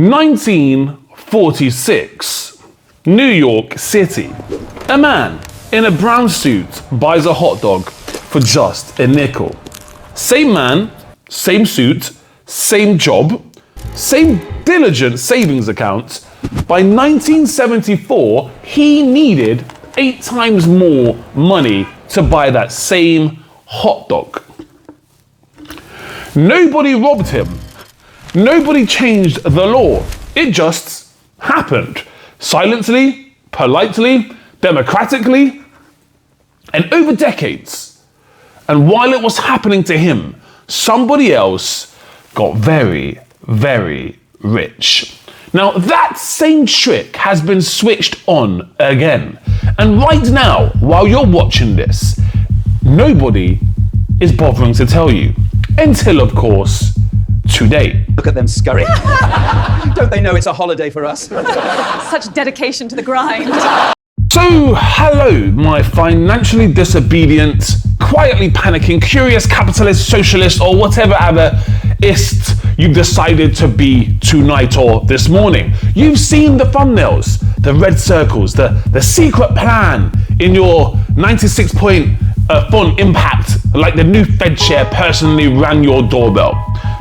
1946, New York City. A man in a brown suit buys a hot dog for just a nickel. Same man, same suit, same job, same diligent savings account. By 1974, he needed 8 times more money to buy that same hot dog. Nobody robbed him. Nobody changed the law. It just happened. Silently, politely, democratically, and over decades. And while it was happening to him, somebody else got very, very rich. Now that same trick has been switched on again. And right now, while you're watching this, nobody is bothering to tell you. Until, of course, today. Look at them scurry. Don't they know it's a holiday for us? Such dedication to the grind. So, hello, my financially disobedient, quietly panicking, curious capitalist, socialist, or whatever other ist you've decided to be tonight or this morning. You've seen the thumbnails, the red circles, the secret plan in your 96-point font impact, like the new Fed chair personally rang your doorbell.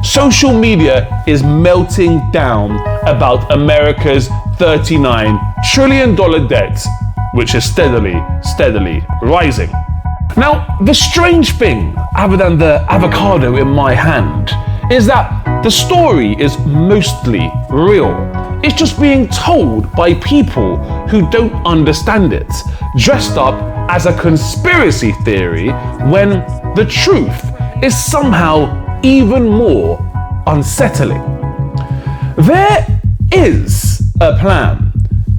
Social media is melting down about America's $39 trillion debt, which is steadily rising. Now, the strange thing, other than the avocado in my hand, is that the story is mostly real. It's just being told by people who don't understand it, dressed up as a conspiracy theory when the truth is somehow even more unsettling. There is a plan.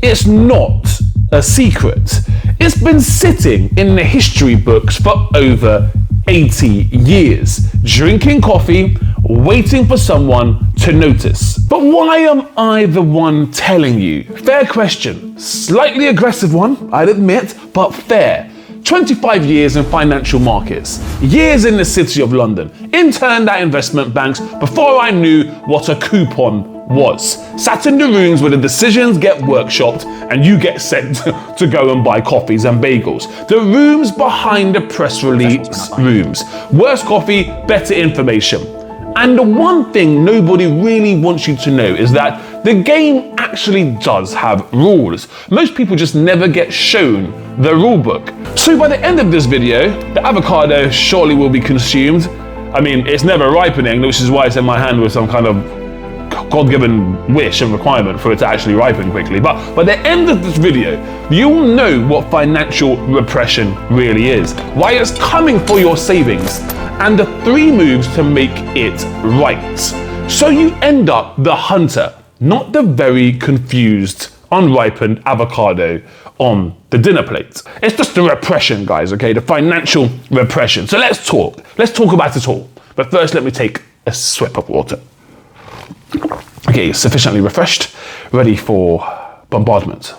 It's not a secret. It's been sitting in the history books for over 80 years, drinking coffee, waiting for someone to notice. But why am I the one telling you? Fair question. Slightly aggressive one, I'd admit, but fair. 25 years in financial markets, years in the city of London, interned at investment banks before I knew what a coupon was. Sat in the rooms where the decisions get workshopped and you get sent to go and buy coffees and bagels. The rooms behind the press release rooms. Worse coffee, better information. And the one thing nobody really wants you to know is that the game actually does have rules. Most people just never get shown the rule book. So by the end of this video, the avocado surely will be consumed. I mean, it's never ripening, which is why it's in my hand with some kind of God-given wish and requirement for it to actually ripen quickly. But by the end of this video, you'll know what financial repression really is, why it's coming for your savings, and the 3 moves to make it right. So you end up the hunter, not the very confused, unripened avocado on the dinner plate. It's just the repression, guys, okay? The financial repression. So let's talk. Let's talk about it all. But first, let me take a sip of water. Okay, sufficiently refreshed, ready for bombardment.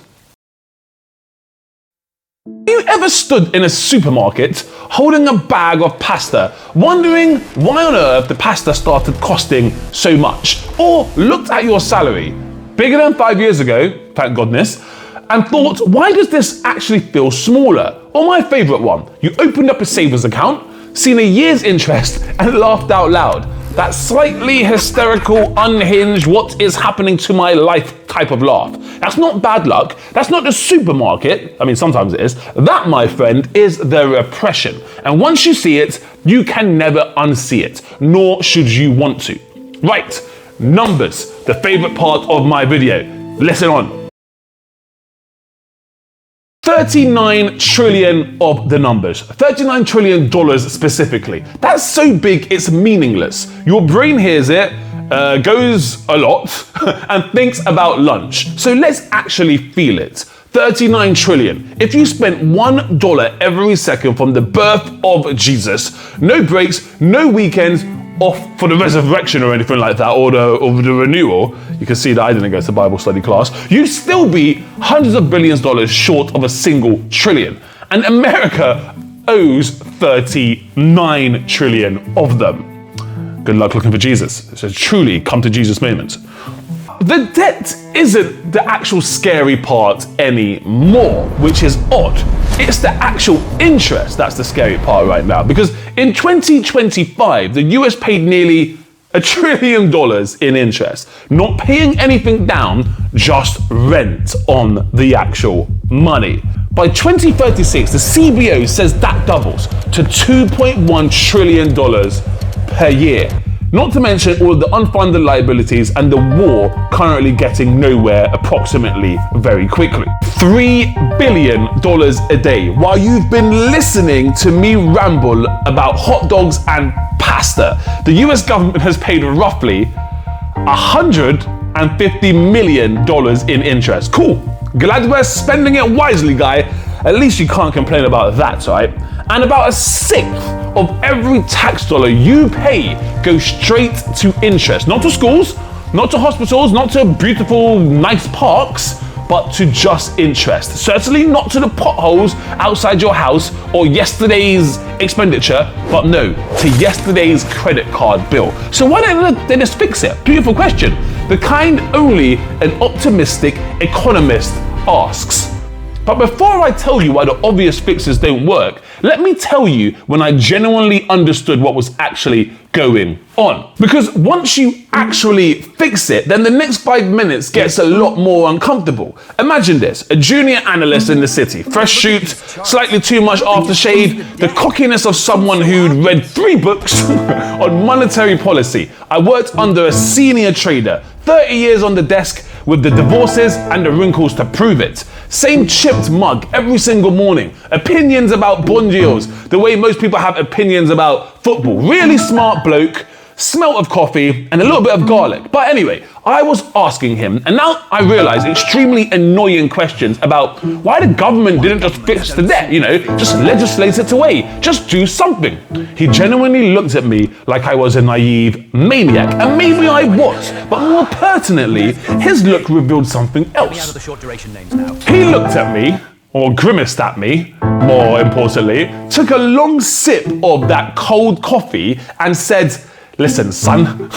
Have you ever stood in a supermarket holding a bag of pasta, wondering why on earth the pasta started costing so much? Or looked at your salary, bigger than 5 years ago, thank goodness, and thought, why does this actually feel smaller? Or my favorite one, you opened up a savings account, seen a year's interest, and laughed out loud. That slightly hysterical, unhinged, what is happening to my life type of laugh. That's not bad luck. That's not the supermarket. I mean, sometimes it is. That, my friend, is the repression. And once you see it, you can never unsee it, nor should you want to. Right, numbers, the favorite part of my video. Listen on. 39 trillion of the numbers. $39 trillion specifically. That's so big, it's meaningless. Your brain hears it, goes a lot, and thinks about lunch. So let's actually feel it. 39 trillion. If you spent $1 every second from the birth of Jesus, no breaks, no weekends, off for the resurrection or anything like that, or the renewal, you can see that I didn't go to Bible study class, you'd still be hundreds of billions of dollars short of a single trillion. And America owes 39 trillion of them. Good luck looking for Jesus. It's a truly come to Jesus moment. the debt isn't the actual scary part anymore, which is odd. It's the actual interest that's the scary part right now, because in 2025, the US paid nearly $1 trillion in interest, not paying anything down, just rent on the actual money. By 2036, the CBO says that doubles to $2.1 trillion per year. Not to mention all of the unfunded liabilities and the war currently getting nowhere approximately very quickly. $3 billion a day while you've been listening to me ramble about hot dogs and pasta. The US government has paid roughly $150 million in interest. Cool. Glad we're spending it wisely, guy. At least you can't complain about that, right? And about a sixth of every tax dollar you pay goes straight to interest. Not to schools, not to hospitals, not to beautiful, nice parks, but to just interest. Certainly not to the potholes outside your house or yesterday's expenditure, but no, to yesterday's credit card bill. So why don't they just fix it? Beautiful question. The kind only an optimistic economist asks. But before I tell you why the obvious fixes don't work, let me tell you when I genuinely understood what was actually going on. Because once you actually fix it, then the next 5 minutes gets a lot more uncomfortable. Imagine this, a junior analyst in the city, fresh shoot, slightly too much aftershave, the cockiness of someone who'd read 3 books on monetary policy. I worked under a senior trader, 30 years on the desk with the divorces and the wrinkles to prove it. Same chipped mug every single morning. Opinions about bond yields, the way most people have opinions about football. Really smart bloke, smelt of coffee, and a little bit of garlic. But anyway, I was asking him, and now I realize extremely annoying questions about why the government didn't just fix the debt, just legislate it away, just do something. He genuinely looked at me like I was a naive maniac, and maybe I was, but more pertinently, his look revealed something else. He looked at me, or grimaced at me, more importantly, took a long sip of that cold coffee and said, "Listen, son,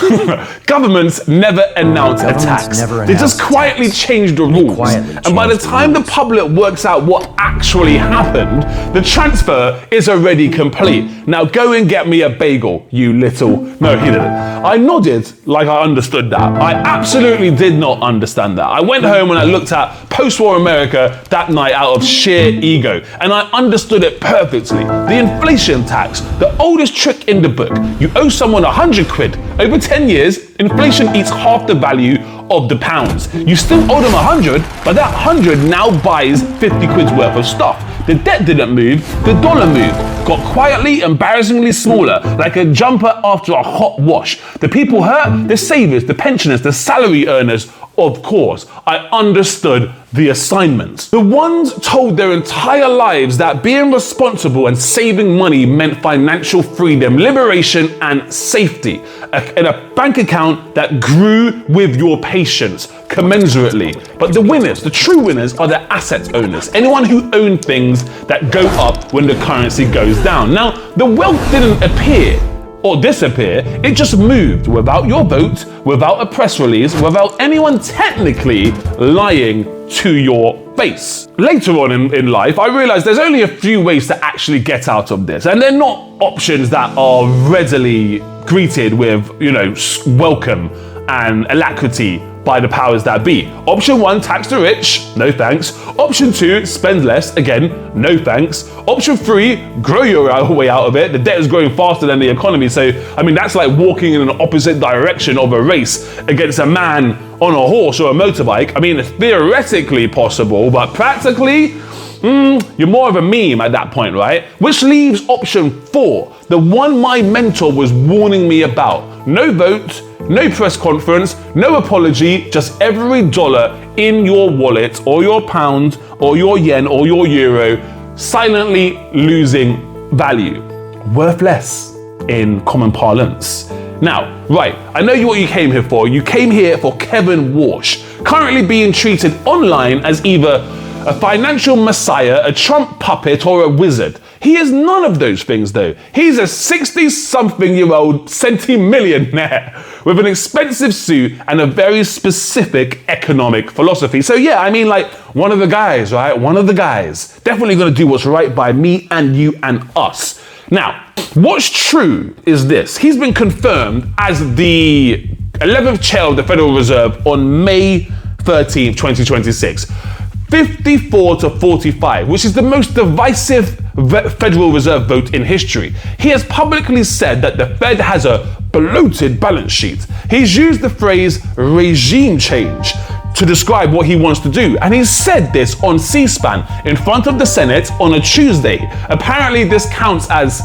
governments never announce a tax. They just quietly change the rules. And by the time the public works out what actually happened, the transfer is already complete. Now go and get me a bagel, you little..." No, he didn't. I nodded like I understood that. I absolutely did not understand that. I went home and I looked at post-war America that night out of sheer ego, and I understood it perfectly. The inflation tax, the oldest trick in the book. You owe someone 100 quid. Over 10 years, inflation eats half the value of the pounds. You still owe them 100, but that 100 now buys 50 quid's worth of stuff. The debt didn't move, the dollar moved. Got quietly, embarrassingly smaller, like a jumper after a hot wash. The people hurt, the savers, the pensioners, the salary earners, of course. I understood the assignment. The ones told their entire lives that being responsible and saving money meant financial freedom, liberation, and safety. In a bank account that grew with your patience, commensurately. But the winners, the true winners, are the asset owners. Anyone who owns things that go up when the currency goes down. Now, the wealth didn't appear or disappear, it just moved without your vote, without a press release, without anyone technically lying to your face. Later on in life, I realized there's only a few ways to actually get out of this, and they're not options that are readily greeted with, welcome and alacrity by the powers that be. Option 1, tax the rich, no thanks. Option 2, spend less, again, no thanks. Option 3, grow your way out of it. The debt is growing faster than the economy, so that's like walking in an opposite direction of a race against a man on a horse or a motorbike. It's theoretically possible, but practically, you're more of a meme at that point, right? Which leaves option 4, the one my mentor was warning me about. No vote, no press conference, no apology, just every dollar in your wallet or your pound or your yen or your euro silently losing value. Worth less in common parlance. Now, right, I know what you came here for. You came here for Kevin Warsh, currently being treated online as either a financial messiah, a Trump puppet, or a wizard. He is none of those things though. He's a 60-something-year-old centimillionaire with an expensive suit and a very specific economic philosophy. So yeah, I mean, like, one of the guys, right? One of the guys. Definitely gonna do what's right by me and you and us. Now, what's true is this. He's been confirmed as the 11th chair of the Federal Reserve on May 13, 2026. 54 to 45, which is the most divisive Federal Reserve vote in history. He has publicly said that the Fed has a bloated balance sheet. He's used the phrase regime change to describe what he wants to do. And he said this on C-SPAN in front of the Senate on a Tuesday. Apparently this counts as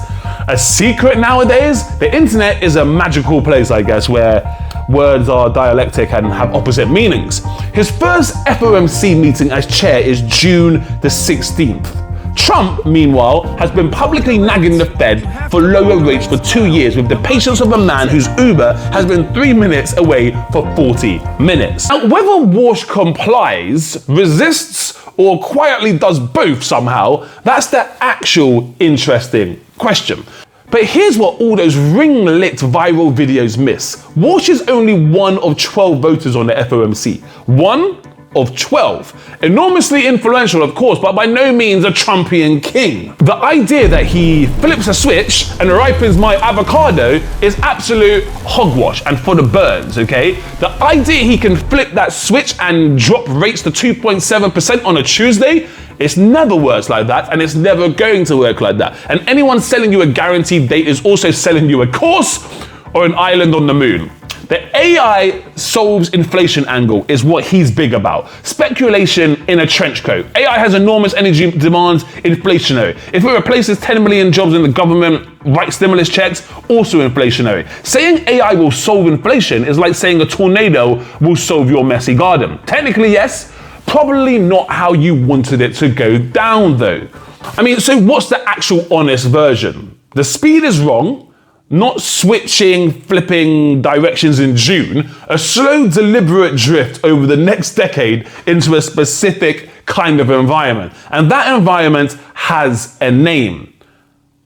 a secret nowadays. The internet is a magical place, I guess, where words are dialectic and have opposite meanings. His first FOMC meeting as chair is June the 16th. Trump, meanwhile, has been publicly nagging the Fed for lower rates for 2 years with the patience of a man whose Uber has been 3 minutes away for 40 minutes. Now, whether Warsh complies, resists, or quietly does both somehow, that's the actual interesting question. But here's what all those ring-lit viral videos miss. Warsh is only one of 12 voters on the FOMC. One of 12. Enormously influential, of course, but by no means a Trumpian king. The idea that he flips a switch and ripens my avocado is absolute hogwash and for the birds, okay? The idea he can flip that switch and drop rates to 2.7% on a Tuesday, it's never works like that, and it's never going to work like that. And anyone selling you a guaranteed date is also selling you a course or an island on the moon. The AI solves inflation angle is what he's big about. Speculation in a trench coat. AI has enormous energy demands, inflationary. If it replaces 10 million jobs in the government, write stimulus checks, also inflationary. Saying AI will solve inflation is like saying a tornado will solve your messy garden. Technically, yes, probably not how you wanted it to go down though. I mean, so what's the actual honest version? The speed is wrong. Not switching, flipping directions in June, a slow, deliberate drift over the next decade into a specific kind of environment. And that environment has a name.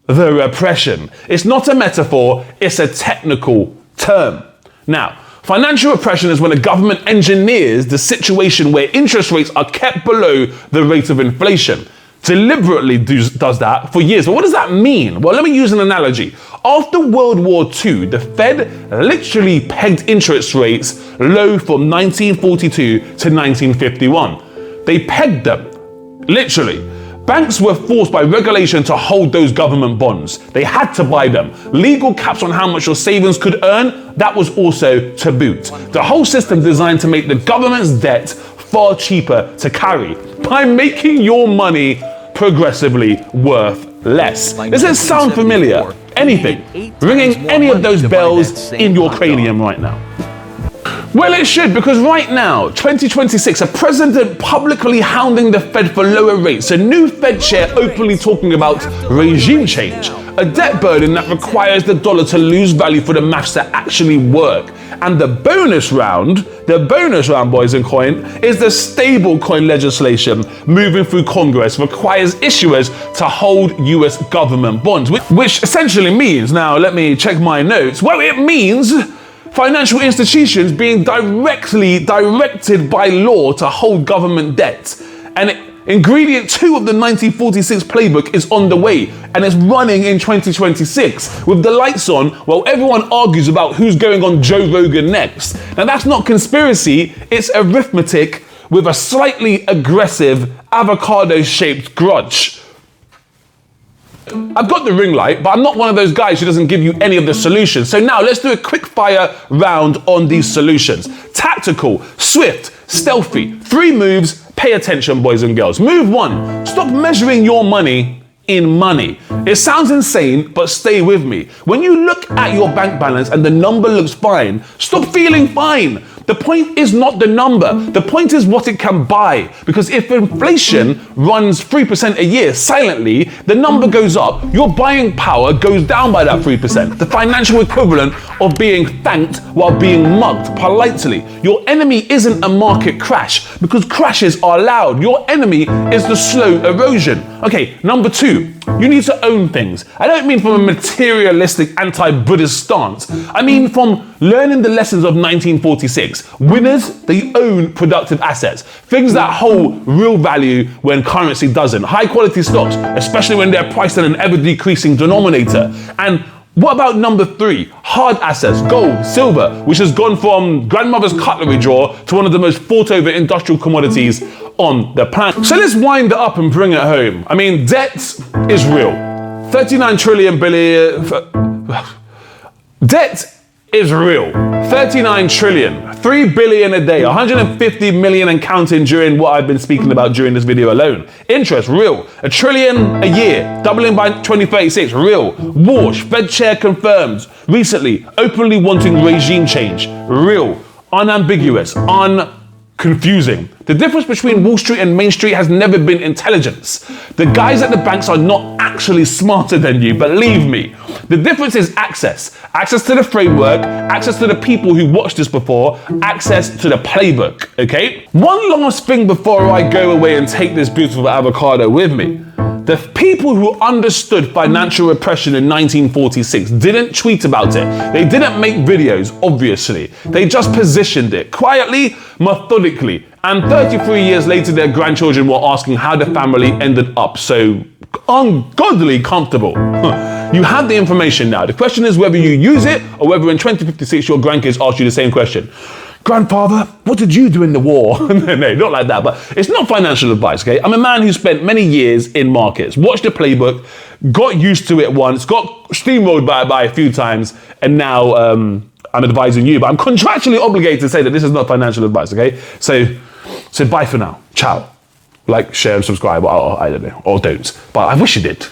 The Repression. It's not a metaphor, it's a technical term. Now, financial repression is when a government engineers the situation where interest rates are kept below the rate of inflation. Deliberately does that for years. But what does that mean? Well, let me use an analogy. After World War II, the Fed literally pegged interest rates low from 1942 to 1951. They pegged them, literally. Banks were forced by regulation to hold those government bonds. They had to buy them. Legal caps on how much your savings could earn, that was also to boot. The whole system designed to make the government's debt far cheaper to carry by making your money progressively worth less. Does it sound familiar? Anything? Ringing any of those bells in your cranium right now? Well, it should, because right now, 2026, a president publicly hounding the Fed for lower rates, a new Fed chair openly talking about regime change, a debt burden that requires the dollar to lose value for the maths to actually work. And the bonus round, boys and coin, is the stable coin legislation moving through Congress requires issuers to hold US government bonds, which essentially means, now let me check my notes, well, it means financial institutions being directly directed by law to hold government debt. And ingredient 2 of the 1946 playbook is on the way, and it's running in 2026 with the lights on while everyone argues about who's going on Joe Rogan next. Now that's not conspiracy, it's arithmetic with a slightly aggressive avocado-shaped grudge. I've got the ring light, but I'm not one of those guys who doesn't give you any of the solutions. So now let's do a quick fire round on these solutions. Tactical, swift, stealthy. 3 moves, pay attention, boys and girls. Move 1, stop measuring your money in money. It sounds insane, but stay with me. When you look at your bank balance and the number looks fine, stop feeling fine. The point is not the number. The point is what it can buy. Because if inflation runs 3% a year silently, the number goes up, your buying power goes down by that 3%. The financial equivalent of being thanked while being mugged politely. Your enemy isn't a market crash, because crashes are loud. Your enemy is the slow erosion. Okay, number 2, you need to own things. I don't mean from a materialistic anti-Buddhist stance. I mean from learning the lessons of 1946. Winners, they own productive assets. Things that hold real value when currency doesn't. High quality stocks, especially when they're priced in an ever decreasing denominator. And what about number 3? Hard assets, gold, silver, which has gone from grandmother's cutlery drawer to one of the most fought over industrial commodities on the planet. So let's wind it up and bring it home. I mean, debt is real. 39 trillion billion. Debt is real. 39 trillion, 3 billion a day, 150 million and counting during what I've been speaking about during this video alone. Interest, real. $1 trillion a year, doubling by 2036, real. Warsh, Fed chair confirms recently, openly wanting regime change, real. Unambiguous, confusing. The difference between Wall Street and Main Street has never been intelligence. The guys at the banks are not actually smarter than you, believe me. The difference is access. Access to the framework, access to the people who watched this before, access to the playbook, okay? One last thing before I go away and take this beautiful avocado with me. The people who understood financial repression in 1946 didn't tweet about it. They didn't make videos, obviously. They just positioned it quietly, methodically. And 33 years later, their grandchildren were asking how the family ended up so ungodly comfortable. You have the information now. The question is whether you use it or whether in 2056 your grandkids ask you the same question. Grandfather, what did you do in the war? No, not like that, but it's not financial advice, okay? I'm a man who spent many years in markets, watched the playbook, got used to it once, got steamrolled by a few times, and now I'm advising you, but I'm contractually obligated to say that this is not financial advice, okay? So bye for now. Ciao. Like, share, and subscribe, or I don't know, or don't. But I wish you did.